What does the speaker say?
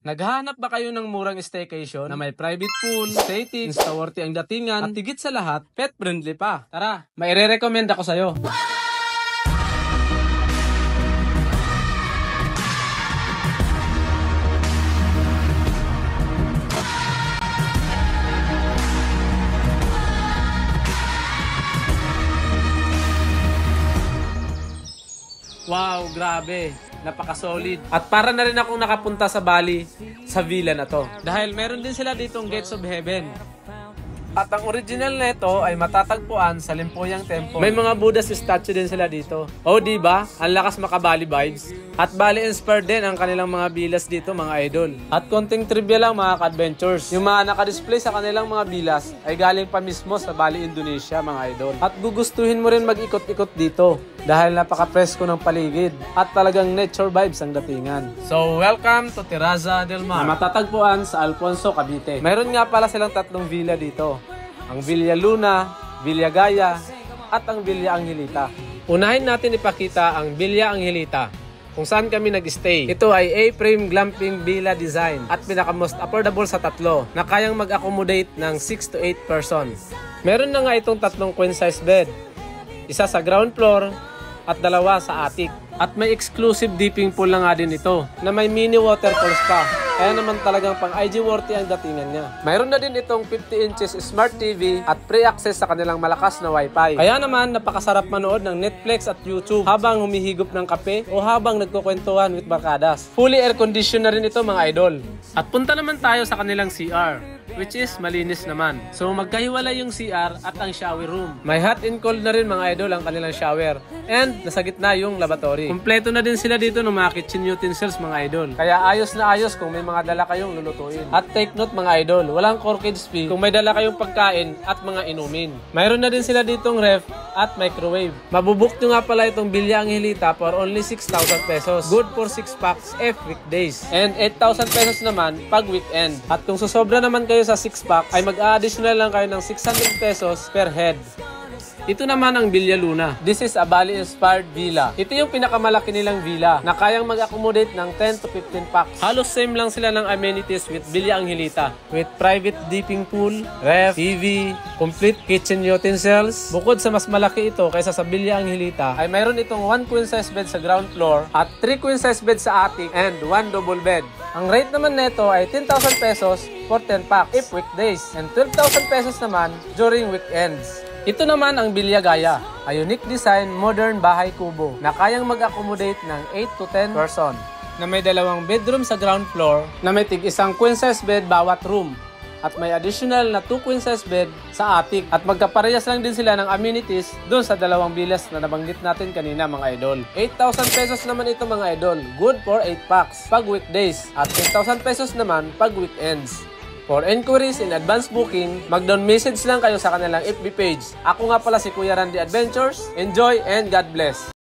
Naghahanap ba kayo ng murang staycation na may private pool, static, insta-worthy ang datingan, at higit sa lahat, pet-friendly pa? Tara, maire-recommend ako sa'yo. Wow, grabe. Napaka-solid. At para na rin akong nakapunta sa Bali, sa villa na to. Dahil meron din sila ditong Gates of Heaven. At ang original nito ay matatagpuan sa Limpuyang Temple. May mga Buddha's statue din sila dito. O diba? Ang lakas makabali vibes. At Bali inspired din ang kanilang mga bilas dito, mga idol. At konting trivia lang mga ka-adventures. Yung mga nakadisplay sa kanilang mga bilas ay galing pa mismo sa Bali, Indonesia, mga idol. At gugustuhin mo rin mag-ikot-ikot dito dahil napaka-presko ng paligid at talagang nature vibes ang datingan. So, welcome to Terraza del Mar na matatagpuan sa Alfonso, Cavite. Mayroon nga pala silang tatlong villa dito. Ang Villa Luna, Villa Gaya, at ang Villa Angelita. Unahin natin ipakita ang Villa Angelita, kung saan kami nag-stay. Ito ay A-frame glamping villa design at pinaka-most affordable sa tatlo na kayang mag-accommodate ng 6 to 8 persons. Meron na nga itong tatlong queen size bed, isa sa ground floor at dalawa sa attic. At may exclusive dipping pool na nga din ito na may mini waterfalls pa. Kaya naman talagang pang IG worthy ang datingan niya. Mayroon na din itong 50 inches smart TV at free access sa kanilang malakas na wifi. Kaya naman napakasarap manood ng Netflix at YouTube habang humihigop ng kape o habang nagkukwentuhan with barkadas. Fully air conditioned na rin ito, mga idol. At punta naman tayo sa kanilang CR, which is malinis naman. So magkahiwalay yung CR at ang shower room. May hot and cold na rin, mga idol, ang kanilang shower. And nasa gitna yung lavatory. Kumpleto na din sila dito ng mga kitchen utensils, mga idol. Kaya ayos na ayos kung may mga dala kayong lulutuin. At take note, mga idol, walang corkage fee kung may dala kayong pagkain at mga inumin. Mayroon na din sila ditong ref at microwave. Mabubook nyo nga pala itong Villa Angelita for only 6,000 pesos. Good for 6 packs if weekdays. And 8,000 pesos naman pag weekend. At kung susobra naman kayo sa 6 pack ay mag-a-additional lang kayo ng 600 pesos per head. Ito naman ang Villa Luna. This is a Bali-inspired villa. Ito yung pinakamalaki nilang villa na kayang mag-accommodate ng 10 to 15 packs. Halos same lang sila ng amenities with Villa Angelita. With private dipping pool, ref, TV, complete kitchen utensils. Bukod sa mas malaki ito kaysa sa Villa Angelita, ay mayroon itong 1 queen size bed sa ground floor at 3 queen size bed sa attic and 1 double bed. Ang rate naman nito ay 10,000 pesos for 10 packs if weekdays and 12,000 pesos naman during weekends. Ito naman ang Villa Gaya, a unique design modern bahay kubo na kayang mag-accommodate ng 8 to 10 person na may dalawang bedroom sa ground floor na may tig-isang queen size bed bawat room at may additional na 2 queen size bed sa attic at magkaparehas lang din sila ng amenities doon sa dalawang villas na nabanggit natin kanina, mga idol. 8,000 pesos naman ito, mga idol, good for 8 packs pag weekdays at 10,000 pesos naman pag weekends. For inquiries and advance booking, mag-down message lang kayo sa kanilang FB page. Ako nga pala si Kuya Randy Adventures. Enjoy and God bless!